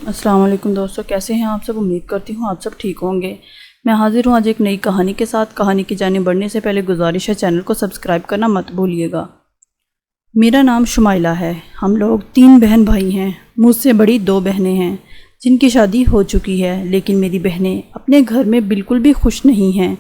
السلام علیکم دوستو، کیسے ہیں آپ سب؟ امید کرتی ہوں آپ سب ٹھیک ہوں گے۔ میں حاضر ہوں آج ایک نئی کہانی کے ساتھ۔ کہانی کی جانب بڑھنے سے پہلے گزارش ہے چینل کو سبسکرائب کرنا مت بھولیے گا۔ میرا نام شمائلہ ہے۔ ہم لوگ 3 بہن بھائی ہیں۔ مجھ سے بڑی 2 بہنیں ہیں جن کی شادی ہو چکی ہے، لیکن میری بہنیں اپنے گھر میں بالکل بھی خوش نہیں ہیں۔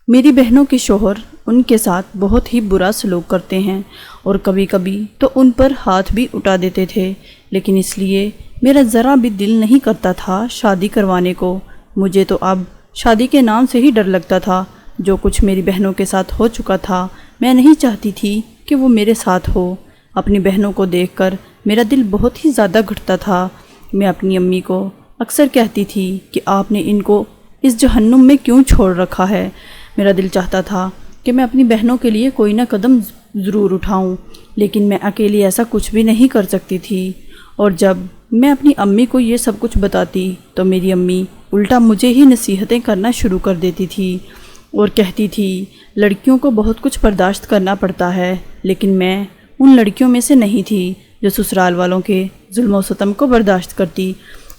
میری بہنوں کے شوہر ان کے ساتھ بہت ہی برا سلوک کرتے ہیں اور کبھی کبھی تو ان پر ہاتھ بھی اٹھا دیتے تھے، لیکن اس لیے میرا ذرا بھی دل نہیں کرتا تھا شادی کروانے کو۔ مجھے تو اب شادی کے نام سے ہی ڈر لگتا تھا۔ جو کچھ میری بہنوں کے ساتھ ہو چکا تھا، میں نہیں چاہتی تھی کہ وہ میرے ساتھ ہو۔ اپنی بہنوں کو دیکھ کر میرا دل بہت ہی زیادہ گھٹتا تھا۔ میں اپنی امی کو اکثر کہتی تھی کہ آپ نے ان کو اس جہنم میں کیوں چھوڑ رکھا ہے۔ میرا دل چاہتا تھا کہ میں اپنی بہنوں کے لیے کوئی نہ قدم ضرور اٹھاؤں، لیکن میں اکیلی ایسا کچھ بھی نہیں کر سکتی تھی۔ اور جب میں اپنی امی کو یہ سب کچھ بتاتی تو میری امی الٹا مجھے ہی نصیحتیں کرنا شروع کر دیتی تھی اور کہتی تھی لڑکیوں کو بہت کچھ برداشت کرنا پڑتا ہے، لیکن میں ان لڑکیوں میں سے نہیں تھی جو سسرال والوں کے ظلم و ستم کو برداشت کرتی۔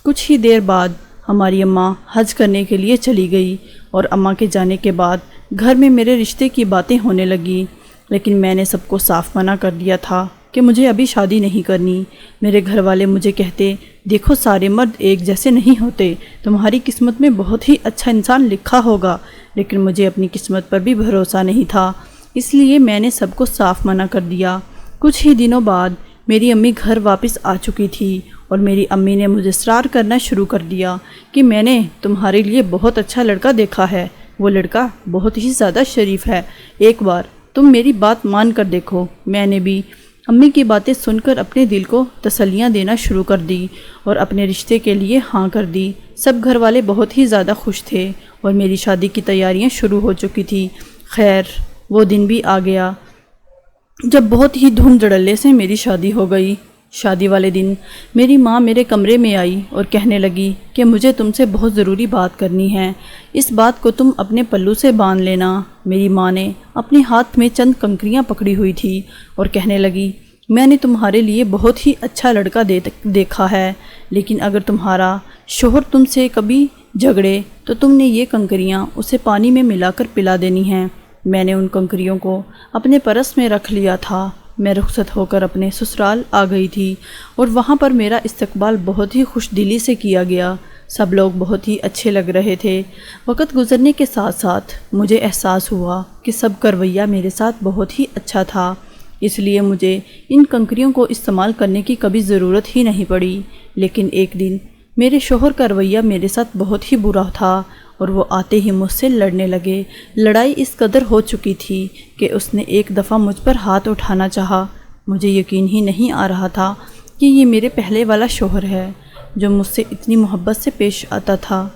کچھ ہی دیر بعد ہماری اماں حج کرنے کے لیے چلی گئی اور اماں کے جانے کے بعد گھر میں میرے رشتے کی باتیں ہونے لگیں، لیکن میں نے سب کو صاف منع کر دیا تھا کہ مجھے ابھی شادی نہیں کرنی۔ میرے گھر والے مجھے کہتے، دیکھو سارے مرد ایک جیسے نہیں ہوتے، تمہاری قسمت میں بہت ہی اچھا انسان لکھا ہوگا، لیکن مجھے اپنی قسمت پر بھی بھروسہ نہیں تھا، اس لیے میں نے سب کو صاف منع کر دیا۔ کچھ ہی دنوں بعد میری امی گھر واپس آ چکی تھی اور میری امی نے مجھے اصرار کرنا شروع کر دیا کہ میں نے تمہارے لیے بہت اچھا لڑکا دیکھا ہے، وہ لڑکا بہت ہی زیادہ شریف ہے، ایک بار تم میری بات مان کر دیکھو۔ میں نے بھی امی کی باتیں سن کر اپنے دل کو تسلیاں دینا شروع کر دی اور اپنے رشتے کے لیے ہاں کر دی۔ سب گھر والے بہت ہی زیادہ خوش تھے اور میری شادی کی تیاریاں شروع ہو چکی تھی۔ خیر، وہ دن بھی آ گیا جب بہت ہی دھوم دھڑلے سے میری شادی ہو گئی۔ شادی والے دن میری ماں میرے کمرے میں آئی اور کہنے لگی کہ مجھے تم سے بہت ضروری بات کرنی ہے، اس بات کو تم اپنے پلو سے باندھ لینا۔ میری ماں نے اپنے ہاتھ میں چند کنکریاں پکڑی ہوئی تھی اور کہنے لگی، میں نے تمہارے لیے بہت ہی اچھا لڑکا دیکھا ہے، لیکن اگر تمہارا شوہر تم سے کبھی جھگڑے تو تم نے یہ کنکریاں اسے پانی میں ملا کر پلا دینی ہیں۔ میں نے ان کنکریوں کو اپنے پرس میں رکھ لیا تھا۔ میں رخصت ہو کر اپنے سسرال آ گئی تھی اور وہاں پر میرا استقبال بہت ہی خوش دلی سے کیا گیا۔ سب لوگ بہت ہی اچھے لگ رہے تھے۔ وقت گزرنے کے ساتھ ساتھ مجھے احساس ہوا کہ سب کا رویہ میرے ساتھ بہت ہی اچھا تھا، اس لیے مجھے ان کنکریوں کو استعمال کرنے کی کبھی ضرورت ہی نہیں پڑی۔ لیکن ایک دن میرے شوہر کا رویہ میرے ساتھ بہت ہی برا تھا اور وہ آتے ہی مجھ سے لڑنے لگے۔ لڑائی اس قدر ہو چکی تھی کہ اس نے ایک دفعہ مجھ پر ہاتھ اٹھانا چاہا۔ مجھے یقین ہی نہیں آ رہا تھا کہ یہ میرے پہلے والا شوہر ہے جو مجھ سے اتنی محبت سے پیش آتا تھا۔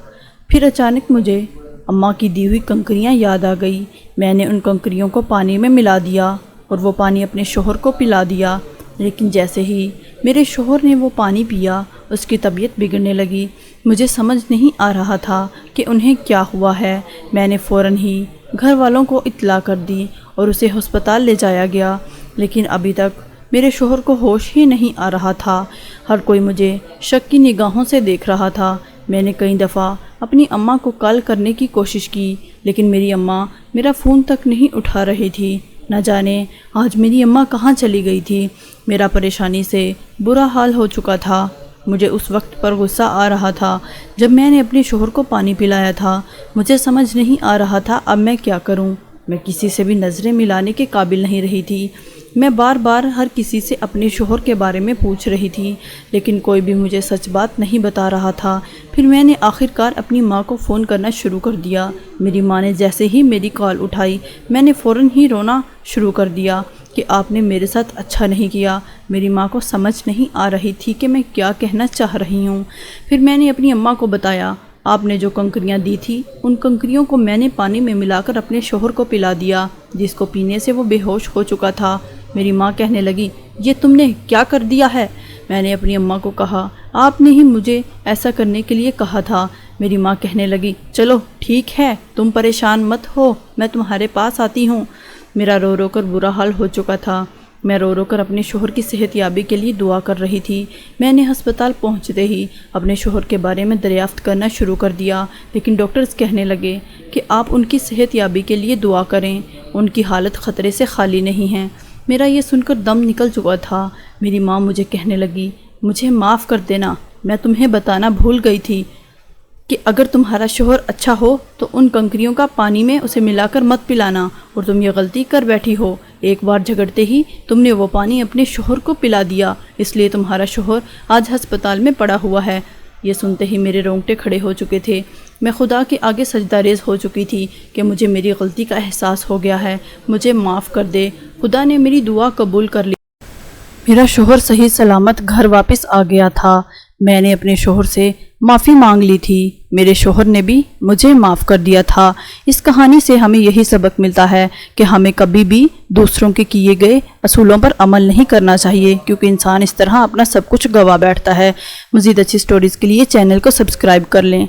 پھر اچانک مجھے اماں کی دی ہوئی کنکریاں یاد آ گئی۔ میں نے ان کنکریوں کو پانی میں ملا دیا اور وہ پانی اپنے شوہر کو پلا دیا، لیکن جیسے ہی میرے شوہر نے وہ پانی پیا اس کی طبیعت بگڑنے لگی۔ مجھے سمجھ نہیں آ رہا تھا کہ انہیں کیا ہوا ہے۔ میں نے فوراً ہی گھر والوں کو اطلاع کر دی اور اسے ہسپتال لے جایا گیا، لیکن ابھی تک میرے شوہر کو ہوش ہی نہیں آ رہا تھا۔ ہر کوئی مجھے شک کی نگاہوں سے دیکھ رہا تھا۔ میں نے کئی دفعہ اپنی اماں کو کال کرنے کی کوشش کی، لیکن میری اماں میرا فون تک نہیں اٹھا رہی تھی۔ نہ جانے آج میری اماں کہاں چلی گئی تھی۔ میرا پریشانی سے برا حال ہو چکا تھا۔ مجھے اس وقت پر غصہ آ رہا تھا جب میں نے اپنے شوہر کو پانی پلایا تھا۔ مجھے سمجھ نہیں آ رہا تھا اب میں کیا کروں۔ میں کسی سے بھی نظریں ملانے کے قابل نہیں رہی تھی۔ میں بار بار ہر کسی سے اپنے شوہر کے بارے میں پوچھ رہی تھی، لیکن کوئی بھی مجھے سچ بات نہیں بتا رہا تھا۔ پھر میں نے آخرکار اپنی ماں کو فون کرنا شروع کر دیا۔ میری ماں نے جیسے ہی میری کال اٹھائی میں نے فوراً ہی رونا شروع کر دیا کہ آپ نے میرے ساتھ اچھا نہیں کیا۔ میری ماں کو سمجھ نہیں آ رہی تھی کہ میں کیا کہنا چاہ رہی ہوں۔ پھر میں نے اپنی اماں کو بتایا، آپ نے جو کنکریاں دی تھی ان کنکریوں کو میں نے پانی میں ملا کر اپنے شوہر کو پلا دیا، جس کو پینے سے وہ بے ہوش ہو چکا تھا۔ میری ماں کہنے لگی، یہ تم نے کیا کر دیا ہے؟ میں نے اپنی اماں کو کہا، آپ نے ہی مجھے ایسا کرنے کے لیے کہا تھا۔ میری ماں کہنے لگی، چلو ٹھیک ہے، تم پریشان مت ہو، میں تمہارے پاس آتی ہوں۔ میرا رو رو کر برا حال ہو چکا تھا۔ میں رو رو کر اپنے شوہر کی صحت یابی کے لیے دعا کر رہی تھی۔ میں نے ہسپتال پہنچتے ہی اپنے شوہر کے بارے میں دریافت کرنا شروع کر دیا، لیکن ڈاکٹرز کہنے لگے کہ آپ ان کی صحت یابی کے لیے دعا کریں، ان کی حالت خطرے سے خالی نہیں ہے۔ میرا یہ سن کر دم نکل چکا تھا۔ میری ماں مجھے کہنے لگی، مجھے معاف کر دینا، میں تمہیں بتانا بھول گئی تھی کہ اگر تمہارا شوہر اچھا ہو تو ان کنکریوں کا پانی میں اسے ملا کر مت پلانا، اور تم یہ غلطی کر بیٹھی ہو۔ ایک بار جھگڑتے ہی تم نے وہ پانی اپنے شوہر کو پلا دیا، اس لیے تمہارا شوہر آج ہسپتال میں پڑا ہوا ہے۔ یہ سنتے ہی میرے رونگٹے کھڑے ہو چکے تھے۔ میں خدا کے آگے سجدہ ریز ہو چکی تھی کہ مجھے میری غلطی کا احساس ہو گیا ہے، مجھے معاف کر دے۔ خدا نے میری دعا قبول کر لی۔ میرا شوہر صحیح سلامت گھر واپس آ گیا تھا۔ میں نے اپنے شوہر سے معافی مانگ لی تھی، میرے شوہر نے بھی مجھے معاف کر دیا تھا۔ اس کہانی سے ہمیں یہی سبق ملتا ہے کہ ہمیں کبھی بھی دوسروں کے کیے گئے اصولوں پر عمل نہیں کرنا چاہیے، کیونکہ انسان اس طرح اپنا سب کچھ گوا بیٹھتا ہے۔ مزید اچھی سٹوریز کے لیے چینل کو سبسکرائب کر لیں۔